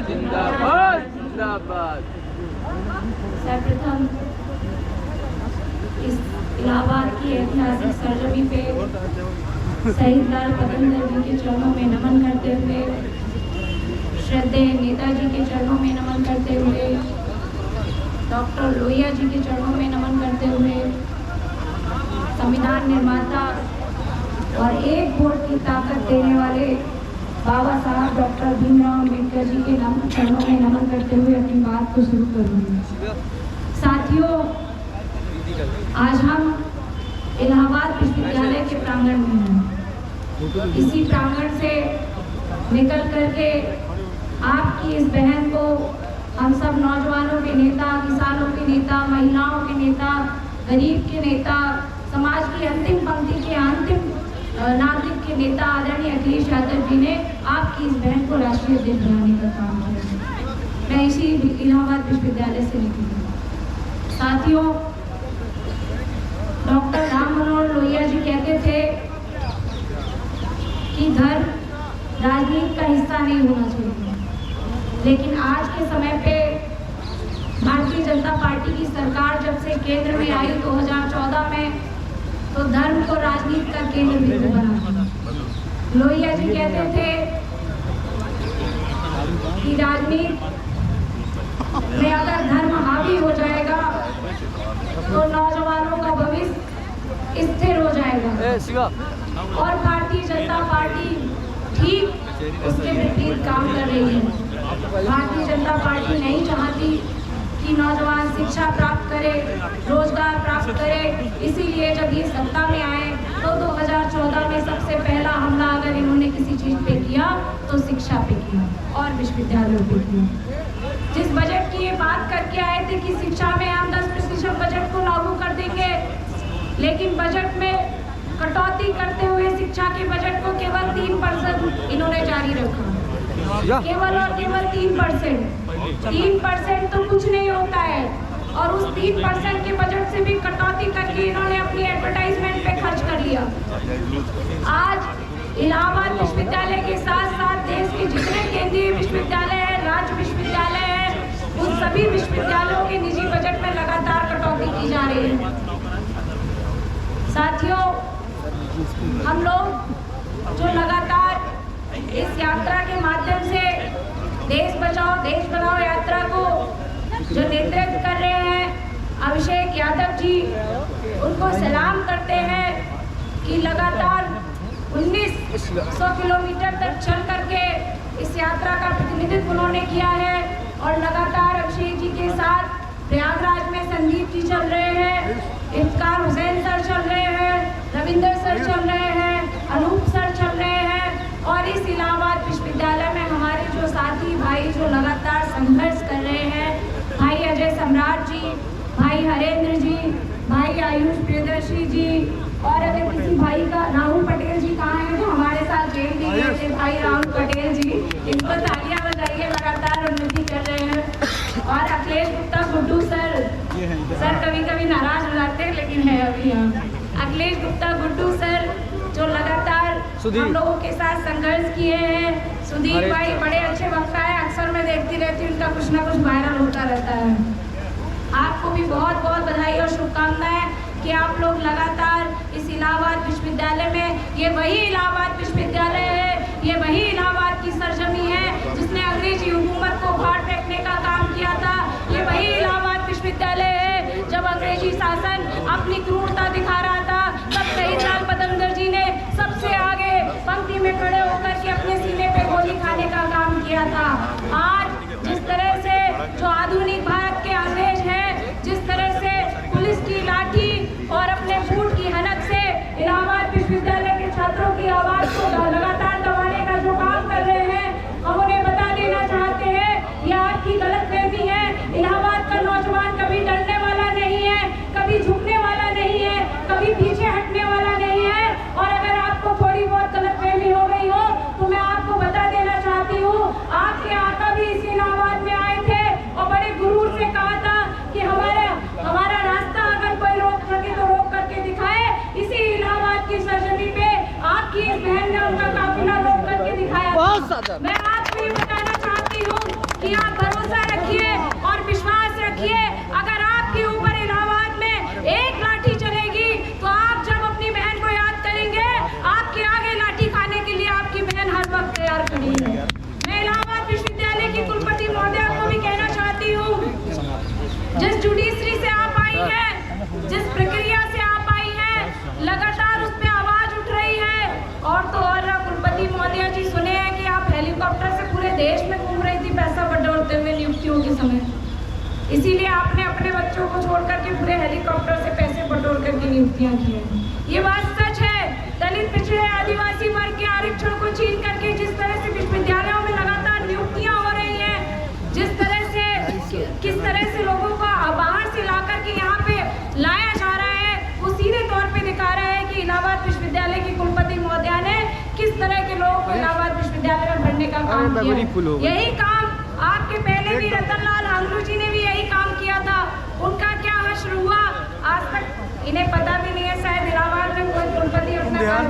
जिंदाबाद जिंदाबाद। सर्वप्रथम इस इलाहाबाद की ऐतिहासिक सरजमी पे शहीद लाल कदमदर जी के चरणों में नमन करते हुए, श्रद्धेय नेताजी के चरणों में नमन करते हुए, डॉक्टर लोहिया जी के चरणों में नमन करते हुए, संविधान निर्माता और एक वोट की ताकत देने वाले बाबा साहब डॉक्टर भीमराव अम्बेडकर जी के चरणों में नमन करते हुए अपनी बात को शुरू करूँगी। साथियों, आज हम इलाहाबाद विश्वविद्यालय के प्रांगण में हैं। इसी प्रांगण से निकल करके आपकी इस बहन को हम सब नौजवानों के नेता, किसानों के नेता, महिलाओं के नेता, गरीब के नेता, समाज की अंतिम पंक्ति के अंतिम नागरिक के नेता आदरणीय अखिलेश यादव जी ने आपकी इस बहन को राष्ट्रीय अध्यक्ष बनाने का काम किया। मैं इसी इलाहाबाद विश्वविद्यालय से निकली। साथियों, डॉक्टर राम मनोहर लोहिया जी कहते थे कि धर्म राजनीति का हिस्सा नहीं होना चाहिए, लेकिन आज के समय पे भारतीय जनता पार्टी की सरकार जब से केंद्र में आई 2014 में, तो धर्म को राजनीति का केंद्र बिंदु बना। लोहिया जी कहते थे कि राजनीति में अगर धर्म हावी हो जाएगा तो नौजवानों का भविष्य स्थिर हो जाएगा, और भारतीय जनता पार्टी ठीक उसके विपरीत काम कर रही है। भारतीय जनता पार्टी नहीं चाहती कि नौजवान शिक्षा प्राप्त करे, रोजगार प्राप्त करे। इसीलिए जब ये सत्ता में आए तो 2014 में सबसे पहला हमला अगर इन्होंने किसी चीज पे किया तो शिक्षा पे किया और विश्वविद्यालयों पे किया। जिस बजट की ये बात करके आए थे कि शिक्षा में हम 10% बजट को लागू कर देंगे, लेकिन बजट में कटौती करते हुए शिक्षा के बजट को केवल 3% इन्होंने जारी रखा। केवल और केवल 3% तो कुछ नहीं होता है, और उस 3% के बजट से भी कटौती करके इन्होंने अपनी एडवर्टाइजमेंट पे खर्च कर लिया। आज इलाहाबाद विश्वविद्यालय के साथ साथ देश के जितने केंद्रीय विश्वविद्यालय हैं, राज्य विश्वविद्यालय हैं, उन सभी विश्वविद्यालयों के निजी बजट में लगातार कटौती की जा रही है। साथियों, हम लोग जो लगातार इस यात्रा के माध्यम से देश बचाओ देश बनाओ यात्रा को जो नेतृत्व कर रहे हैं अभिषेक यादव जी, उनको सलाम करते हैं कि लगातार 1900 किलोमीटर तक चल करके इस यात्रा का प्रतिनिधित्व उन्होंने किया है, और लगातार अभिषेक जी के साथ प्रयागराज में संदीप जी चल रहे हैं, इफ्तिकार हुसैन सर चल रहे हैं, रविंदर सर चल रहे हैं, अनूप सर चल रहे हैं, और इस इलाहाबाद विश्वविद्यालय में हमारे जो साथी भाई जो लगातार संघर्ष कर रहे हैं, भाई अजय सम्राट जी, भाई हरेंद्र जी, भाई आयुष प्रियदर्शी जी, और अगर किसी भाई का राहुल पटेल जी कहाँ हैं जो हमारे साथ जेल दी गए थे, भाई राहुल पटेल जी, इनको तालियां बजाइए, लगातार उन्नति कर रहे हैं। और अखिलेश गुप्ता गुड्डू सर कभी कभी नाराज हो जाते हैं, लेकिन है अभी यहाँ अखिलेश गुप्ता गुड्डू सर जो लगातार हम लोगों के साथ संघर्ष किए हैं। सुधीर भाई बड़े अच्छे वक्ता है, अक्सर मैं देखती रहती हूँ, उनका कुछ ना कुछ वायरल होता रहता है। आपको भी बहुत बहुत बधाई और शुभकामनाएं कि आप लोग लगातार इस इलाहाबाद विश्वविद्यालय में, ये वही इलाहाबाद विश्वविद्यालय है, ये वही इलाहाबाद की सरजमी है जिसने अंग्रेजी हुकूमत को उखाड़ फेंकने का काम किया था। ये वही इलाहाबाद विश्वविद्यालय है जब अंग्रेजी शासन अपनी क्रूरता दिखा रहा था, तब शहीद लाल कदमदर जी ने सबसे आगे पंक्ति में खड़े होकर के अपने सीने पे गोली खाने का काम किया था। आज जिस तरह से जो आधुनिक भारत के अंग्रेज हैं, जिस तरह से पुलिस की लाठी और अपने फूट की हनक से इलाहाबाद विश्वविद्यालय के छात्रों की आवाज को लगातार दबाने का जो काम कर रहे हैं, हम उन्हें बता देना चाहते हैं यह आपकी गलतफहमी है। इलाहाबाद का नौजवान कभी डरने वाला नहीं है, कभी झुकने वाला नहीं है, कभी पीछे हटने वाला नहीं है। और अगर आपको थोड़ी बहुत गलतफहमी हो गई हो तो मैं आपको बता देना चाहती हूँ, आपके आका भी इस इलाहाबाद में आए थे और बड़े गुरूर से कहा था कि हमारा रास्ता अगर कोई रोक सके तो रोक करके दिखाए। इसी इलाहाबाद की सरजमी पे आपकी इस बहन ने उनका काफिला रोक करके दिखाया। मैं आपको ये बताना चाहती हूँ कि देश में घूम रही थी पैसा बटोरते हुए नियुक्तियों के समय। इसीलिए आपने अपने बच्चों को छोड़ करके पूरे हेलीकॉप्टर से पैसे बटोर करके नियुक्तियां की हैं। ये बात सच है। दलित, पिछड़े, आदिवासी वर्ग के आरक्षण को छीन करके जिस तरह से विश्वविद्यालयों में लगातार नियुक्तियां हो रही हैं, जिस तरह से किस तरह से लोगों को बाहर से ला करके यहाँ पे लाया जा रहा है, वो सीधे तौर पे दिखा रहा है कि इलाहाबाद विश्वविद्यालय की कुलपति महोदया ने किस तरह के लोगों को इलाहाबाद विश्वविद्यालय में भरने का काम किया। यही काम आपके पहले भी रतनलाल हांगलू जी ने भी यही काम किया था। उनका क्या हश्र हुआ आज तक इन्हें पता भी नहीं है। शायद इलाहाबाद में कोई कुलपति अपना काम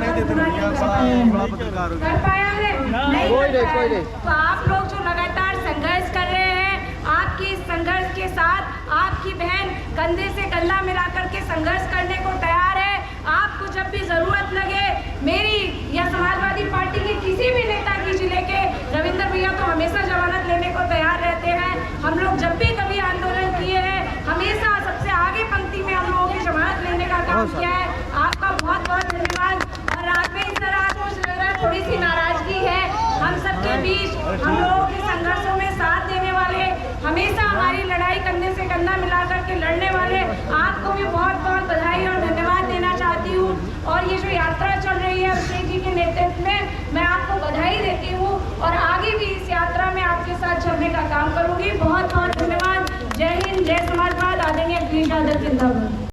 कर पाया है, नहीं कर पाया। तो आप लोग जो लगातार संघर्ष कर रहे हैं, आपके इस संघर्ष के साथ आपकी बहन कंधे से कंधा मिलाकर के संघर्ष करने को तैयार है। आपको जब भी जरूरत लगे, मेरी या समाजवादी पार्टी के किसी भी नेता की जिले के रविंद्र भैया तो हमेशा जमानत लेने को तैयार रहते हैं। हम लोग जब भी कभी आंदोलन किए हैं, हमेशा सबसे आगे पंक्ति में हम लोगों की जमानत लेने का काम किया है। आपका बहुत बहुत धन्यवाद। और रात में इस तरह मुझे लग रहा है थोड़ी सी नाराजगी है हम सबके बीच। हम लोगों के संघर्षों में साथ देने वाले, हमेशा हमारी लड़ाई कंधे से कंधा मिलाकर के लड़ने वाले आपको भी बहुत बहुत बधाई और धन्यवाद देना चाहती हूँ। और ये जो यात्रा चल रही है अभिषेक जी के नेतृत्व में, मैं आपको बधाई देती हूँ और आगे भी इस यात्रा में आपके साथ चलने का काम करूँगी। बहुत बहुत धन्यवाद। जय हिंद, जय समाजवाद। आदरणीय अखिलेश यादव जिंदाबाद।